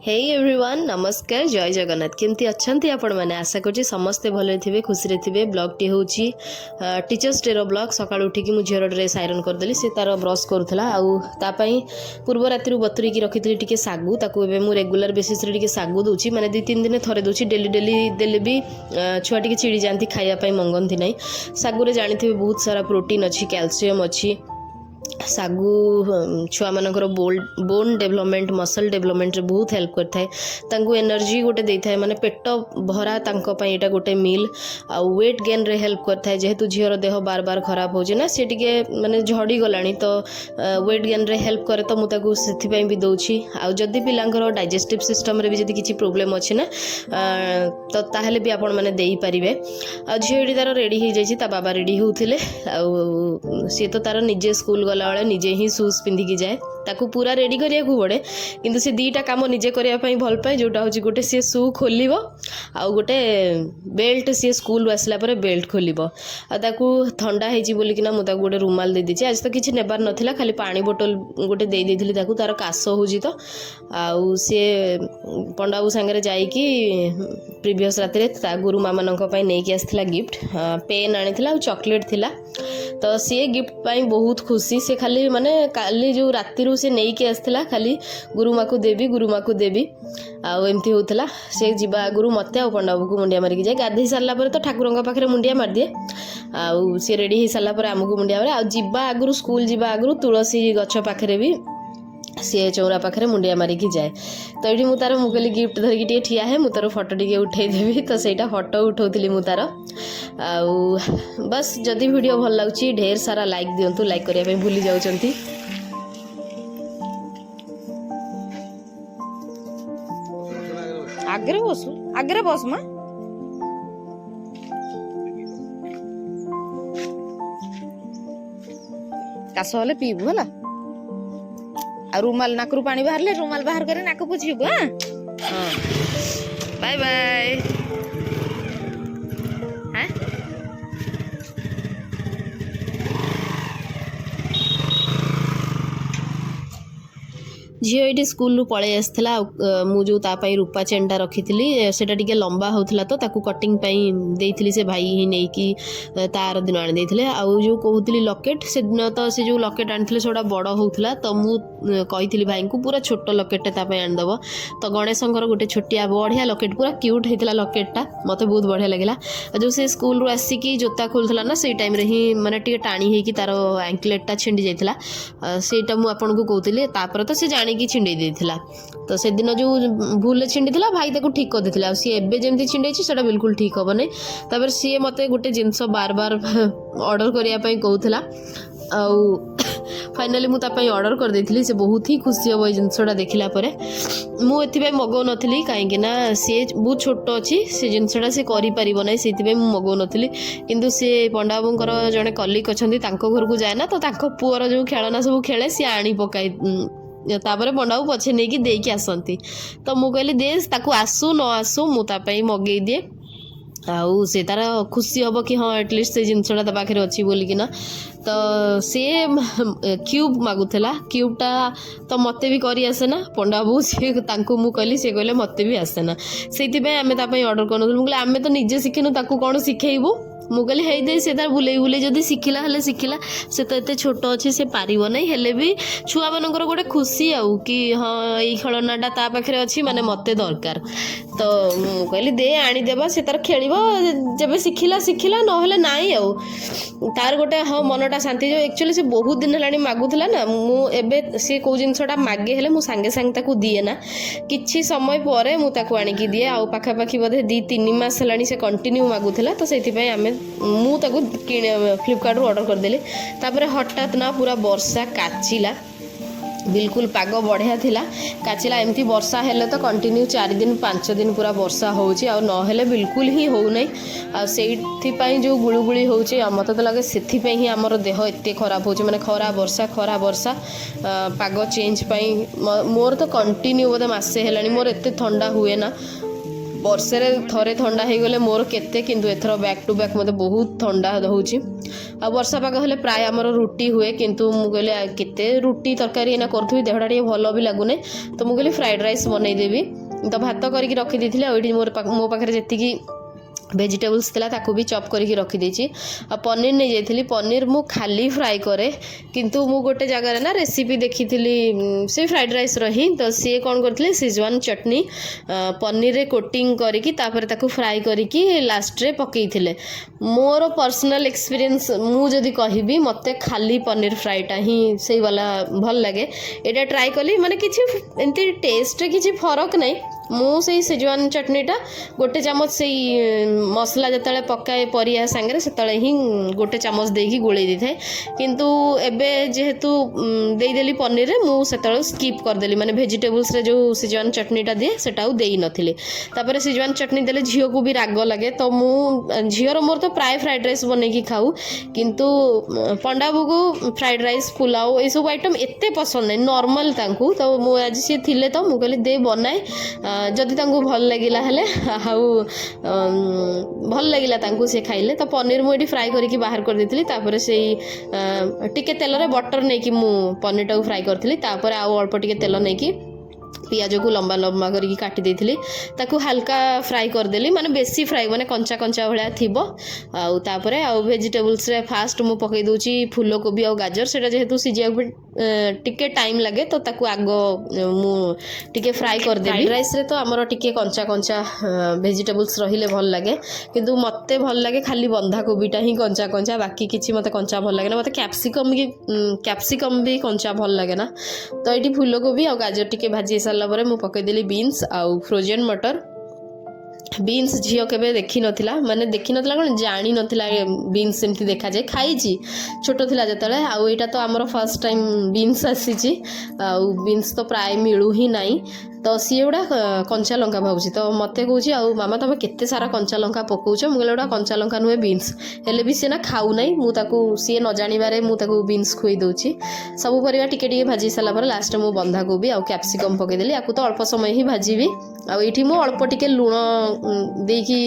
Hey everyone नमस्कार जय जगन्नाथ केमती अच्छा आपण मैंने आशा कर समस्ते भले थे खुशी थे ब्लॉग टी हूँ टीचर्स डे ब्लॉग सका उठिकी मुझे झीर ड्रेस आयरन करदेली से तार ब्रश करूला आउापी पूर्व राति बतुरीकी रखी टी सागु मुझे रेगुलर बेसीस सागु दूसरी मैंने 2-3 दिन थे दूसरी डेली डेली देले भी छुआ टी चिड़ी जाती खायापी मंगती ना सागुरे जानी बहुत सारा प्रोटीन अच्छी कैल्शियम अच्छी सागु छुआ मानकर बोन डेवलपमेंट मसल डेवलपमेंट बहुत हेल्प करता है एनर्जी गोटे देता है माने पेट भरा यहाँ गोटे मील आ वेट गेन रे हेल्प करता है जेहेतु झीर देह बार बार खराब हो ना सी टे माने झड़ी गलानी तो वेट गेन रे हेल्प करे तो मुझे भी दौची आदि पिलांकर डाइजेस्टिव सिस्टम रे भी जदि किसी प्रोब्लेम अच्छी ना तो ताहले भी आपण माने देई परिबे आ झीडी तार रेडी हो जाइए ता बाबा रेडी होउथिले आ सी तो तार निजे स्कूल गला बेले निजे ही शूज पिंधिकी जाए ताकू पूरा रेडी करिया पड़े किंतु से दीटा काम निजे करने भल पाए जोटा हूँ गोटे सी शू खोल आउ गोटे बेल्ट सी स्कूल आसला बेल्ट खोल आकू थंडा होना मुझे गोटे रुमाल दे दीजिए आज तो किसी नेबार नाला खाली पानी बोतल गोटे दे दी तार काश हो आउ सी पंडाबू सांगे जाइकी प्रीवियस राति गुरु माँ मान नहीं आसला गिफ्ट पेन आनी चॉकलेट थिला तो सी गिफ्ट पाई बहुत खुशी से खाली माने काली जो राति से नहीं के आसला खाली गुरुमा को देवी आमती होता से जीवा आगु मत पंडाबू को मुंडिया मारिक जाए गाधे सारापर तो ठाकुर पाखे मुंडिया मारदिए आउ सी रेडी हो सारापर आमको मुंडिया मारे आवा आगु स्कूल जावा आगु तुलसी गछ पाखे भी सी चौरा पाखे मुंडिया मारिक जाए तो ये मुझे तार मुझे गिफ्ट धरिकी ठिया है मुझे तार फोटो टे उठेदेवी तो सहीटा फोटो उठाऊली मुझे तार आउ बस जदि वीडियो भल लगे ढेर सारा लाइक दिंतु लाइक करने भूली जाऊँगी आगे बस माँ काश हेले पीबू है रुमाल नाकरू पानी बाहर रुमाल बाहर कर नाक पोछबू हाँ बाय बाय हाँ झील ये स्कूल पलि आसाला मुझे तापाई रूपा चेनटा रखी से लंबा होता तो ताकू कटिंग देती से भाई ही नहीं कि तार दिन आनी आउ जो कहती लकेट से दिन तो से जो लकेट आनी से बड़ होता तो मुझे भाई को पूरा छोट लकेट आनीदेव तो गणेशंकर गोटे छोटिया बढ़िया लकेट पूरा क्यूट होता लकेटा मत बहुत बढ़िया लगे जो से स्कूल रू आसिकी जोता खोलुला ना से टाइम ही माने टी टाणी होगी तार एंकलेटा छिंडी जाता से मुझे कहती तो से जाणी की छिंडे देथिला तो से दिन जो भूल छिंडी थिला भाई ताको ठीक कर देथिला सी एबे जेमती छिंडे छि सेटा बिल्कुल ठीक होबो नै तबर सी मते गोटे जिंस बार बार ऑर्डर करिया पई कहउथिला आउ फाइनली मु तापई ऑर्डर कर देथिली से बहुत ही खुशी हो जिनसटा देखला परे मु एथिबे मगौ नथिली काहेकि ना से बहुत छोट अछि से जिनसटा से करि परिबो नै सेथिबे मु मगौ नथिली किंतु से पंडाबुंकर जने कलिक अछंती तांको घर को जाय ना तो तांको पुअर जो खेलना सब खेले से आनी पकाई तापर पंडाबू पछे नहीं कि देकी आसती तो मु कहली दे ताकू आसू न आसू मुझे मगे दिए आउ से तार खुशी हम कि हाँ एटलिस्ट से जिनसटा ता पाखे अच्छी बोलिकिना तो सी क्यूब मागुला क्यूबटा तो मत भी करी आसेना पंडाबू सी मु कहली सी कहले मत भी आसेना से आम ऑर्डर कर आम तो निजे शिखिनु ताकू कौन शिखेबू मुझे हे दे से तार बुले बुले जदि शिखिला हेले शिखिला से तो एत छोट अच्छे से पारिबो नहीं हेले भी छुआ मानकर गोटे खुशी आउ कि हाँ ये खेलनाटा ता पाखे अच्छी माने मते दरकार तो मुझे दे आनीदेवा से तार खेल जब शिखिला शिखिला नहेले नाई आउ तार गोटे हाँ मनटा शांति जो एक्चुअली से बहुत दिन है मागुला ना मुझे सी कौ जिनसटा मागे हेले मु सांगे सांगे ताकू दिए ना किछि समय पर मुझे आणिकी दिए आउ पाखापाखि बोधे 2-3 मास है से कंटिन्यू मागुला तो से आम मु ताकू फ्लिपकार्ट ऑर्डर करदेली तापर हठात ना पूरा वर्षा काचिला बिल्कुल पाग बढ़िया थिला काचिला एमती वर्षा हेले तो कंटिन्यू 4-5 दिन पूरा वर्षा होउची आ नहेले बिल्कुल ही हो नहीं आ सेइथि जो गुळुगुळी होउची मत तो लगे सेथि पई ही हमर देह एते खराब होउची माने खरा वर्षा पाग चेंज पई मोर तो कंटिन्यू बोधे मासे हेलानी मोर एते ठंडा हुए ना ବର୍ଷରେ ଥରେ ଥଣ୍ଡା ହେଇଗଲେ ମୋର କେତେ, କିନ୍ତୁ ଏଥର ବ୍ୟାକ୍ ଟୁ ବ୍ୟାକ୍ ମୋତେ ବହୁତ ଥଣ୍ଡା ହେଉଛି। ଆଉ ବର୍ଷା ପାଗ ହେଲେ ପ୍ରାୟ ଆମର ରୁଟି ହୁଏ, କିନ୍ତୁ ମୁଁ କହିଲି କେତେ ରୁଟି ତରକାରୀ ଏଇନା କରୁଥିବି, ଦେହଟା ଟିକେ ଭଲ ବି ଲାଗୁନି, ତ ମୁଁ କହିଲି ଫ୍ରାଏଡ଼୍ ରାଇସ୍ ବନେଇଦେବି। ତ ଭାତ କରିକି ରଖିଦେଇଥିଲି, ଆଉ ଏଇଠି ମୋ ପାଖରେ ଯେତିକି ଭେଜିଟେବୁଲ୍ସ ଥିଲା ତାକୁ ବି ଚପ୍ କରିକି ରଖିଦେଇଛି। ଆଉ ପନିର ନେଇଯାଇଥିଲି, ପନିର ମୁଁ ଖାଲି ଫ୍ରାଏ କରେ, କିନ୍ତୁ ମୁଁ ଗୋଟେ ଜାଗାରେ ନା ରେସିପି ଦେଖିଥିଲି ସେ ଫ୍ରାଏଡ଼୍ ରାଇସ୍ର ହିଁ, ତ ସିଏ କ'ଣ କରିଥିଲେ ସିଜୱାନ୍ ଚଟନି ପନିରରେ କୋଟିଂ କରିକି ତାପରେ ତାକୁ ଫ୍ରାଏ କରିକି ଲାଷ୍ଟରେ ପକେଇଥିଲେ। ମୋର ପର୍ସନାଲ୍ ଏକ୍ସପିରିଏନ୍ସ ମୁଁ ଯଦି କହିବି, ମୋତେ ଖାଲି ପନିର ଫ୍ରାଏଟା ହିଁ ସେଇ ବାଲା ଭଲ ଲାଗେ। ଏଇଟା ଟ୍ରାଏ କଲି, ମାନେ କିଛି ଏମିତି ଟେଷ୍ଟରେ କିଛି ଫରକ ନାହିଁ। ମୁଁ ସେଇ ସେଜୱାନ୍ ଚଟନିଟା ଗୋଟେ ଚାମଚ ସେଇ ମସଲା ଯେତେବେଳେ ପକାଏ ପରିବା ସାଙ୍ଗରେ, ସେତେବେଳେ ହିଁ ଗୋଟେ ଚାମଚ ଦେଇକି ଗୋଳେଇ ଦେଇଥାଏ। କିନ୍ତୁ ଏବେ ଯେହେତୁ ଦେଇଦେଲି ପନିରରେ, ମୁଁ ସେତେବେଳେ ସ୍କିପ୍ କରିଦେଲି, ମାନେ ଭେଜିଟେବୁଲ୍ସରେ ଯେଉଁ ସେଜୱାନ୍ ଚଟନିଟା ଦିଏ ସେଟା ଆଉ ଦେଇନଥିଲି। ତାପରେ ସେଜୱାନ୍ ଚଟନି ଦେଲେ ଝିଅକୁ ବି ରାଗ ଲାଗେ, ତ ମୁଁ ଝିଅର ମୋର ତ ପ୍ରାୟ ଫ୍ରାଏଡ଼୍ ରାଇସ୍ ବନେଇକି ଖାଉ, କିନ୍ତୁ ପଣ୍ଡାବାବୁକୁ ଫ୍ରାଏଡ଼୍ ରାଇସ୍ ପୁଲାଉ ଏସବୁ ଆଇଟମ୍ ଏତେ ପସନ୍ଦ ନାହିଁ, ନର୍ମାଲ୍ ତାଙ୍କୁ। ତ ମୁଁ ଆଜି ସିଏ ଥିଲେ, ତ ମୁଁ କହିଲି ଦେ ବନାଏ, ଯଦି ତାଙ୍କୁ ଭଲ ଲାଗିଲା ହେଲେ, ଆଉ ଭଲ ଲାଗିଲା ତାଙ୍କୁ, ସେ ଖାଇଲେ। ତ ପନିର ମୁଁ ଏଠି ଫ୍ରାଏ କରିକି ବାହାର କରିଦେଇଥିଲି, ତାପରେ ସେଇ ଟିକେ ତେଲରେ ବଟର ନେଇକି ମୁଁ ପନିରଟାକୁ ଫ୍ରାଏ କରିଥିଲି, ତାପରେ ଆଉ ଅଳ୍ପ ଟିକେ ତେଲ ନେଇକି ପିଆଜକୁ ଲମ୍ବା ଲମ୍ବା କରିକି କାଟି ଦେଇଥିଲି, ତାକୁ ହାଲକା ଫ୍ରାଏ କରିଦେଲି, ମାନେ ବେଶୀ ଫ୍ରାଏ ମାନେ କଞ୍ଚା କଞ୍ଚା ଭଳିଆ ଥିବ। ଆଉ ତାପରେ ଆଉ ଭେଜିଟେବୁଲ୍ସରେ ଫାଷ୍ଟ ମୁଁ ପକାଇ ଦେଉଛି ଫୁଲକୋବି ଆଉ ଗାଜର, ସେଇଟା ଯେହେତୁ ସିଝିବାକୁ ଟିକେ ଟାଇମ୍ ଲାଗେ, ତ ତାକୁ ଆଗ ମୁଁ ଟିକେ ଫ୍ରାଏ କରିଦେବି। ଫ୍ରାଏଡ଼୍ ରାଇସ୍ରେ ତ ଆମର ଟିକେ କଞ୍ଚା କଞ୍ଚା ଭେଜିଟେବୁଲ୍ସ ରହିଲେ ଭଲ ଲାଗେ, କିନ୍ତୁ ମୋତେ ଭଲ ଲାଗେ ଖାଲି ବନ୍ଧାକୋବିଟା ହିଁ କଞ୍ଚା କଞ୍ଚା, ବାକି କିଛି ମୋତେ କଞ୍ଚା ଭଲ ଲାଗେ ନା। ମୋତେ କ୍ୟାପ୍ସିକମ୍ ବି କଞ୍ଚା ଭଲ ଲାଗେ ନା। ତ ଏଇଠି ଫୁଲକୋବି ଆଉ ଗାଜର ଟିକେ ଭାଜି ସାରିଲା ପରେ ମୁଁ ପକାଇଦେଲି ବିନ୍ସ ଆଉ ଫ୍ରୋଜେନ୍ ମଟର। ବିନ୍ସ ଝିଅ କେବେ ଦେଖିନଥିଲା, ମାନେ ଦେଖିନଥିଲା କ'ଣ ଜାଣିନଥିଲା ବିନ୍ସ ଏମିତି ଦେଖାଯାଏ, ଖାଇଛି ଛୋଟ ଥିଲା ଯେତେବେଳେ। ଆଉ ଏଇଟା ତ ଆମର ଫାର୍ଷ୍ଟ ଟାଇମ୍ ବିନ୍ସ ଆସିଛି, ଆଉ ବିନ୍ସ ତ ପ୍ରାୟ ମିଳୁ ହିଁ ନାହିଁ, ତ ସିଏ ଗୁଡ଼ା କଞ୍ଚା ଲଙ୍କା ଭାବୁଛି। ତ ମୋତେ କହୁଛି, ଆଉ ମାମା ତମେ କେତେ ସାରା କଞ୍ଚା ଲଙ୍କା ପକାଉଛ? ମୁଁ କହିଲି ଏଗୁଡ଼ା କଞ୍ଚା ଲଙ୍କା ନୁହେଁ, ବିନ୍ସ। ହେଲେ ବି ସିଏ ନା ଖାଉନାହିଁ, ମୁଁ ତାକୁ ସିଏ ନ ଜାଣିବାରେ ମୁଁ ତାକୁ ବିନ୍ସ ଖୁଆଇ ଦେଉଛି। ସବୁ ପରିବା ଟିକେ ଟିକେ ଭାଜି ସାରିଲା ପରେ ଲାଷ୍ଟରେ ମୁଁ ବନ୍ଧାକୋବି ଆଉ କ୍ୟାପ୍ସିକମ୍ ପକାଇଦେଲି, ଆକୁ ତ ଅଳ୍ପ ସମୟ ହିଁ ଭାଜିବି। ଆଉ ଏଇଠି ମୁଁ ଅଳ୍ପ ଟିକେ ଲୁଣ ଦେଇକି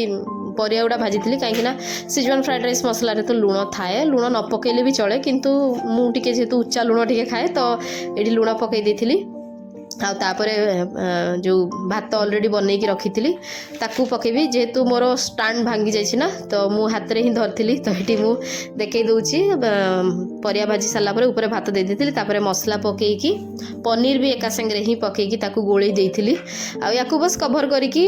ପରିବା ଗୁଡ଼ା ଭାଜିଥିଲି, କାହିଁକିନା ସିଜୱାନ୍ ଫ୍ରାଏଡ଼୍ ରାଇସ୍ ମସଲାରେ ତ ଲୁଣ ଥାଏ, ଲୁଣ ନ ପକାଇଲେ ବି ଚଳେ, କିନ୍ତୁ ମୁଁ ଟିକେ ଯେହେତୁ ଉଚ୍ଚା ଲୁଣ ଟିକେ ଖାଏ, ତ ଏଇଠି ଲୁଣ ପକାଇ ଦେଇଥିଲି। ଆଉ ତାପରେ ଯେଉଁ ଭାତ ଅଲରେଡ଼ି ବନେଇକି ରଖିଥିଲି ତାକୁ ପକାଇବି, ଯେହେତୁ ମୋର ଷ୍ଟାଣ୍ଡ ଭାଙ୍ଗି ଯାଇଛି ନା, ତ ମୁଁ ହାତରେ ହିଁ ଧରିଥିଲି। ତ ଏଠି ମୁଁ ଦେଖାଇ ଦେଉଛି, ପରିବା ଭାଜି ସାରିଲା ପରେ ଉପରେ ଭାତ ଦେଇ ଦେଇଥିଲି, ତାପରେ ମସଲା ପକାଇକି ପନିର ବି ଏକା ସାଙ୍ଗରେ ହିଁ ପକାଇକି ତାକୁ ଗୋଳେଇ ଦେଇଥିଲି। ଆଉ ୟାକୁ ବସ୍ କଭର୍ କରିକି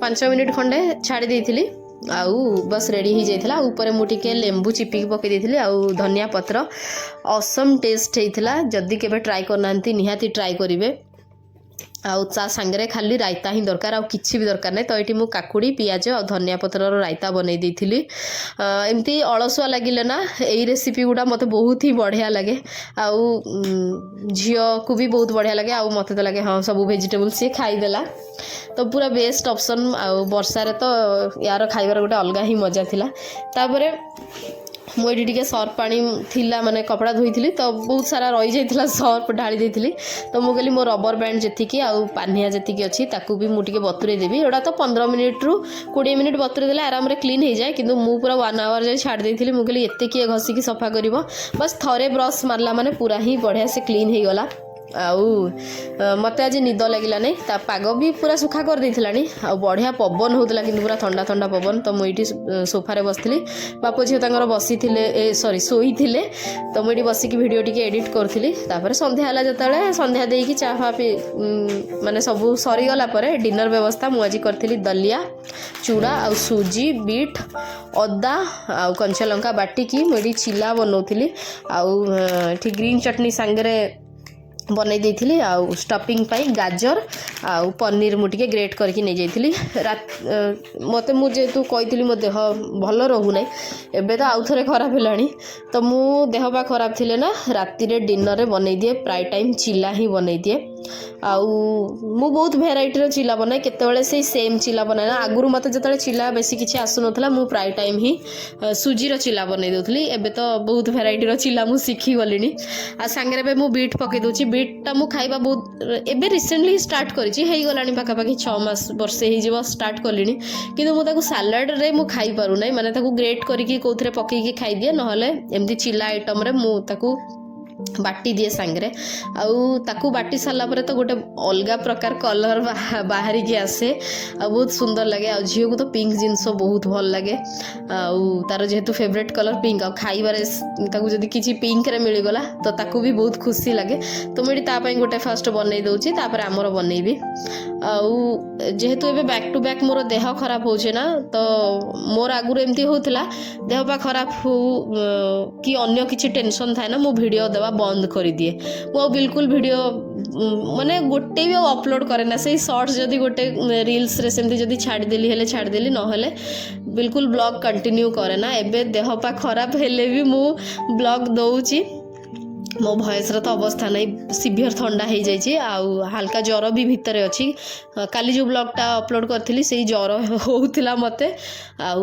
5 ମିନିଟ୍ ଖଣ୍ଡେ ଛାଡ଼ି ଦେଇଥିଲି, ଆଉ ବସ୍ ରେଡ଼ି ହେଇଯାଇଥିଲା। ଉପରେ ମୁଁ ଟିକେ ଲେମ୍ବୁ ଚିପିକି ପକାଇ ଦେଇଥିଲି, ଆଉ ଧନିଆ ପତ୍ର। ଅସମ୍ ଟେଷ୍ଟ ହେଇଥିଲା, ଯଦି କେବେ ଟ୍ରାଏ କରିନାହାନ୍ତି ନିହାତି ଟ୍ରାଏ କରିବେ। ଆଉ ତା ସାଙ୍ଗରେ ଖାଲି ରାଇତା ହିଁ ଦରକାର, ଆଉ କିଛି ବି ଦରକାର ନାହିଁ। ତ ଏଇଠି ମୁଁ କାକୁଡ଼ି, ପିଆଜ ଆଉ ଧନିଆ ପତ୍ରର ରାଇତା ବନେଇ ଦେଇଥିଲି। ଏମିତି ଅଳସୁଆ ଲାଗିଲେ ନା ଏଇ ରେସିପି ଗୁଡ଼ା ମୋତେ ବହୁତ ହିଁ ବଢ଼ିଆ ଲାଗେ, ଆଉ ଝିଅକୁ ବି ବହୁତ ବଢ଼ିଆ ଲାଗେ, ଆଉ ମୋତେ ତ ଲାଗେ ହଁ ସବୁ ଭେଜିଟେବୁଲ୍ ସିଏ ଖାଇଦେଲା। ତ ପୁରା ବେଷ୍ଟ ଅପସନ୍। ଆଉ ବର୍ଷାରେ ତ ୟାର ଖାଇବାର ଗୋଟେ ଅଲଗା ହିଁ ମଜା ଥିଲା। ତାପରେ ମୁଁ ଏଠି ଟିକେ ସର୍ଫ ପାଣି ଥିଲା, ମାନେ କପଡ଼ା ଧୋଇଥିଲି ତ ବହୁତ ସାରା ରହିଯାଇଥିଲା, ସର୍ଫ ଢାଳି ଦେଇଥିଲି। ତ ମୁଁ କହିଲି ମୋ ରବର ବ୍ୟାଣ୍ଡ ଯେତିକି ଆଉ ପାନିଆ ଯେତିକି ଅଛି ତାକୁ ବି ମୁଁ ଟିକେ ବତୁରେଇ ଦେବି। ଏଗୁଡ଼ା ତ 15 ମିନିଟ୍ରୁ 20 ମିନିଟ୍ ବତୁରେଇ ଦେଲେ ଆରାମରେ କ୍ଲିନ୍ ହେଇଯାଏ, କିନ୍ତୁ ମୁଁ ପୁରା 1 ଆୱାର ଯାଇ ଛାଡ଼ି ଦେଇଥିଲି। ମୁଁ କହିଲି ଏତେ କିଏ ଘଷିକି ସଫା କରିବ, ବାସ୍ ଥରେ ବ୍ରସ୍ ମାରିଲା ମାନେ ପୁରା ହିଁ ବଢ଼ିଆ ସେ କ୍ଲିନ୍ ହେଇଗଲା। ଆଉ ମୋତେ ଆଜି ନିଦ ଲାଗିଲାନି, ତା ପାଗ ବି ପୁରା ସୁଖା କରିଦେଇଥିଲାଣି, ଆଉ ବଢ଼ିଆ ପବନ ହେଉଥିଲା, କିନ୍ତୁ ପୁରା ଥଣ୍ଡା ଥଣ୍ଡା ପବନ। ତ ମୁଁ ଏଇଠି ସୋଫାରେ ବସିଥିଲି, ବାପ ଝିଅ ତାଙ୍କର ବସିଥିଲେ, ଶୋଇଥିଲେ, ତ ମୁଁ ଏଠି ବସିକି ଭିଡ଼ିଓ ଟିକେ ଏଡ଼ିଟ୍ କରୁଥିଲି। ତାପରେ ସନ୍ଧ୍ୟା ହେଲା, ଯେତେବେଳେ ସନ୍ଧ୍ୟା ଦେଇକି ଚାହା ମାନେ ସବୁ ସରିଗଲା ପରେ ଡିନର ବ୍ୟବସ୍ଥା ମୁଁ ଆଜି କରିଥିଲି ଦଲିଆ, ଚୁଡ଼ା ଆଉ ସୁଜି, ବିଟ୍, ଅଦା ଆଉ କଞ୍ଚା ଲଙ୍କା ବାଟିକି ମୁଁ ଏଠି ଚିଲା ବନାଉଥିଲି। ଆଉ ଏଠି ଗ୍ରୀନ୍ ଚଟନି ସାଙ୍ଗରେ ବନେଇ ଦେଇଥିଲି, ଆଉ ଷ୍ଟଫିଂ ପାଇଁ ଗାଜର ଆଉ ପନିର ମୁଁ ଟିକେ ଗ୍ରେଟ୍ କରିକି ନେଇଯାଇଥିଲି। ମୋତେ ମୁଁ ଯେହେତୁ କହିଥିଲି ମୋ ଦେହ ଭଲ ରହୁନାହିଁ, ଏବେ ତ ଆଉଥରେ ଖରାପ ହେଲାଣି, ତ ମୁଁ ଦେହ ବା ଖରାପ ଥିଲେ ନା ରାତିରେ ଡିନରରେ ବନେଇ ଦିଏ, ପ୍ରାୟ ଟାଇମ୍ ଚିଲା ହିଁ ବନେଇ ଦିଏ। आउ मु बहुत भेराइटर चिला बनाए केतबेले से सेम चिला बनाए ना आगुरु मते जतले चिला बेसी किछि आसु नथला मु प्राय टाइम ही सुजीर चिला बनै दोथली एबे तो बहुत भेराइटर चिला मु सीखी गलिनी आ संगे बे मु बीट पके दोची बीट ता मु खाइबा बहुत एबे रिसेंटली स्टार्ट करिछि हेई गलानी पाखा पाखी 6 मास वर्षे ही जीव स्टार्ट कलिनी किंतु मु ताकू सैलड रे मु खाइ पारु नै माने ताकू ग्रेट करिकि कोथरे पकेकी खाइ दिए नहले एमदी चिला आइटम रे मु ताकू बाटी दिए सांगरे आउ ताकू बाटी सारा पर तो गोटे अलग प्रकार कलर बाहर की आसे आ बहुत सुंदर लगे आ झील को तो पिंक जिनस बहुत भल लगे आउ तार जेहेतु फेवरेट कलर पिंक आ खाइबारे ताकू जदी किछि पिंक रे मिल गला तो ताकू भी बहुत खुशी लगे तो मुझे ता पई गोटे फर्स्ट बनै दउची तापर हमर बनैबी आउ जेहेतु एबे बैक टू बैक मोर देह खराब होछे ना तो मोर आगुर एमती होतला देह पा खराब हो कि अन्य किछि टेंशन थाए ना मो वीडियो देवा बंद कर दिए वो बिल्कुल वीडियो माने गोटे भी अपलोड करे ना से शॉर्ट्स जदी गोटे रील्स रे सेमती जदी छाड़ देली हेले छाड़ देली न हेले बिल्कुल ब्लॉग कंटिन्यू करे ना एबे देह पा खराब हेले भी मु ब्लॉग दउची मो भयस तो अवस्था नहीं सीवियर ठंडा हो जाइए आउ हल्का ज्वर भी भितर अच्छी काली जो ब्लॉगटा अपलोड करी से ज्वर होता मत आउ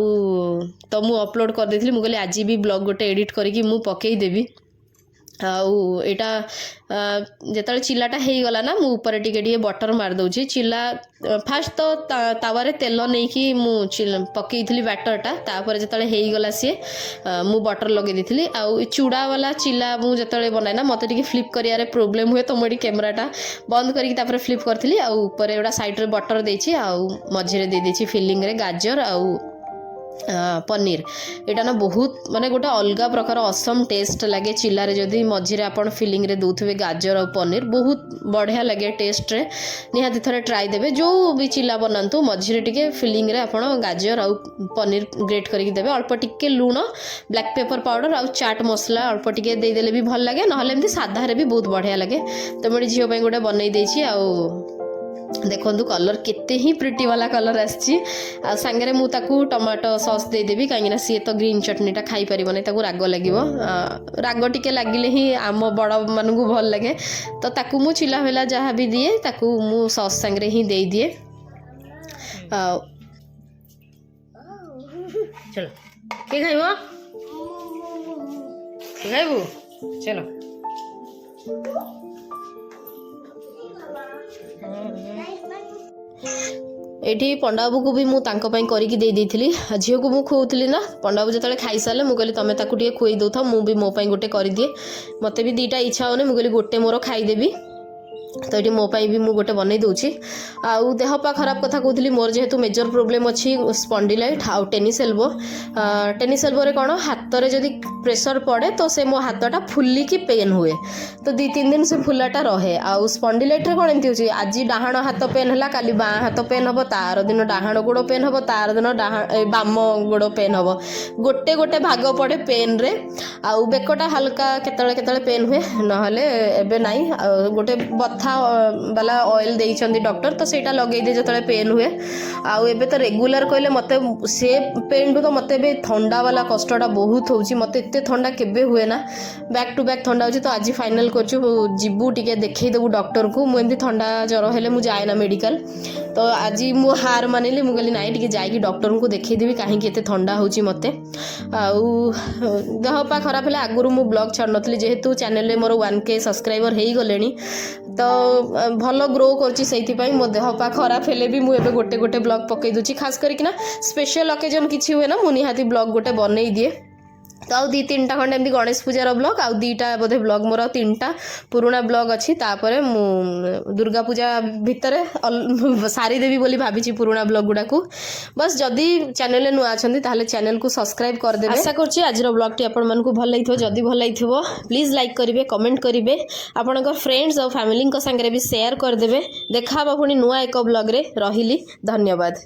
तो मु अपलोड कर देथिली मु कहली आज भी ब्लॉग गोटे एडिट करके मु पकई देबी आउ एटा जेतले चिल्लाटा हो गला ना मु ऊपर टिके बटर मार दउची चिल्ला फास्ट तो तावारे तेल नहीं कि मु पकईथली बैटरटा तापर जेतले हो गला सी मु बटर लगे देथिली आउ चूड़ा वाला चिल्ला मु जेतले बनाए ना मते टिके फ्लिप करियारे प्रॉब्लम हुए तो मोडी कैमराटा बंद करके तापर फ्लिप करथिली आउ ऊपर एडा साइड रे बटर देछि आउ मझिरे दे देछि फिलिंग रे गाजर आउ पनीर एटा ना बहुत माने गोटे अलग प्रकार असम टेस्ट लगे चिल्लारे जदि मझिरे आपण फिलिंग रे दउथबे गाजर और पनीर बहुत बढ़िया लगे टेस्ट रे निहाती थरे ट्राई देबे जो भी चिल्ला बनांतु मझिरे टिके फिलिंग रे आपण गाजर और पनीर ग्रेट करके देबे अल्प टिके लूण ब्लैक पेपर पाउडर और चाट मसला अल्प टिके दे देले भी भल लगे नहले एमती सादा रे भी बहुत बढ़िया लगे तो मोडी झियो पई गोटे बनै देछि आ देखो कलर केते ही प्रिटी वाला कलर आसी सांगे मु ताकू टमाटो सॉस दे देबी कहीं सी तो ग्रीन चटनीटा खाई परिबो नै ताकू राग लागिवो राग टिके लागिले ही आम बड़ मानू को भल लगे तो ताकू मु चिला होला जहाँ भी दिए ताकू मु सॉस सांगे ही दे दिए चलो के खाइबो के खाइबो चलो एठी पंडाबू को भी मु तांको पई करिकि दे देथिली झियो को मु खुउतली ना पंडाबू जतले खाई साले मु कहली तमे ताकू टिके खुई दउथा मु भी मो पई गोटे करि दिए मते भी दीटा इच्छा होने मु कहली गोटे मोर खाई देबी तो ये मोपाई भी मु गोटे बनै दउची आउ देह पा खराब कथा कहूली मोर जेहेतु मेजर प्रोब्लेम अच्छी स्पॉन्डिलाइट आउ टेनिस एल्बो रे कौन हाथ रे जदि प्रेशर पड़े तो से मो हाथटा फुली की पेन हुए तो 2-3 दिन से फुलाटा रहे आउ स्पॉन्डिलाइट रे कौन एमती होची आज डाहाण हाथ पेन हला काली बाँ हाथ पेन हबो तार दिन डाहाण गोड़ पेन हबो तार दिन बाम गोड़ पेन हबो गोटे गोटे भाग पड़े पेन रे आउ बेकटा हल्का केतळे पेन हुए नहले एबे नाही गोटे बथा वाला ऑयल देइछंदी डॉक्टर तो सेटा लगेई दे जतले पेन हुए आउ एबे तो रेगुलर कहले मते से पेन तो मते बे ठंडा वाला कष्टटा बहुत होउची मते एते ठंडा केबे हुए ना बैक टू बैक ठंडा होची तो आज फाइनल करछु जिबू टिके देखै देबू डॉक्टर को मु एमती ठंडा जरो हेले मु जाय ना मेडिकल तो आज मु हार मानिली मु कहली नाइ टिके जाई कि डॉक्टर को देखै देबी काहे कि एते ठंडा होची मते आउ देह पा खराब हेले आगुरु मु ब्लॉग छाड़ नथली जेहेतु चैनल रे मोर 1K सब्सक्राइबर हेई गलेनी तो भल ग्रो कर मो देह पा खराब हेले भी मुझे गोटे गोटे ब्लॉग पकई दूची खास करके स्पेशल ओकेजन किसी हुए ना मु निहाती ब्लॉग गोटे बनै दिए तो आउ 2-3टा खंडे एमती गणेश पूजार ब्लॉग आउ 2टा बोधे ब्लॉग मोर 3टा पुराना ब्लॉग अच्छी तापर मु दुर्गा पूजा भितर सारी देवी बोली भाभी पुराना ब्लॉग गुड़ा को बस जदि चैनल नुआ अच्छा ताहले चैनल को सब्सक्राइब कर देबे आशा करछि आज ब्लॉग टी आपण मन को भल लागिथो जदि भल लागिथो प्लीज लाइक करिवे कमेंट करिवे आपनकर फ्रेंड्स और फैमिली को संगे भी शेयर कर देबे देखा पुणी नुआ एक ब्लॉग रे रहिली धन्यवाद।